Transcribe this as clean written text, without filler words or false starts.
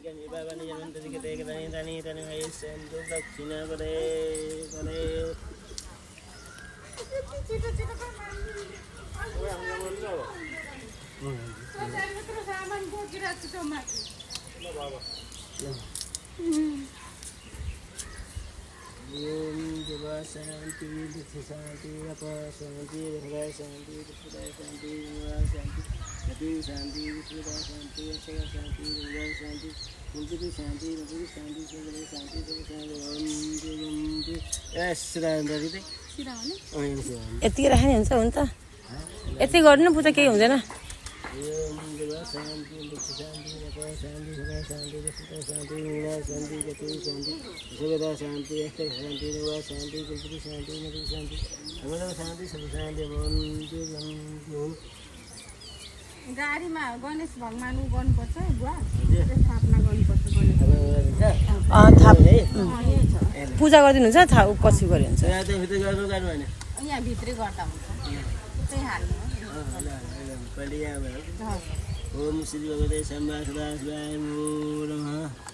Kani baba ni jangan tadi kita tani ayat sendok dक्षिणा करे करे. Cita-cita kan mandi. Oh yang mandi apa? Saya terus aman gua kira cita mati. Apa apa? Om Deva Santi, Deva Santi, apa Santi, Deva Santi, Deva Santi, Deva Santi, Deva Santi, Deva Santi, Deva Santi, Deva Santi, Deva Santi, Deva Santi, Deva Santi, Deva Santi, Om Deva. Sudah dari itu? Sudah mana? Oh ini sudah. यति राख्ने हुन्छ हुन्छ यति गर्नु पूजा केही हुँदैन Om Deva Santi, Deva Santi, Deva Santi, Deva Santi, Deva Santi, Deva Santi, Deva Santi, Deva Santi, Deva Santi, Deva Santi, Deva Santi, Deva Santi, Deva Santi, Deva Santi, Om Deva. गाडीमा गणेश भगवान गर्नुपर्छ बुवा स्थापना गर्नुपर्छ पूजा गरिदिनुहुन्छ थाहा पछि गरे हुन्छ यहाँ भित्रै गर्दा हुन्छ त्यही हाल्नु ओम श्री भगवते शम्भा सदा शिवाय नमः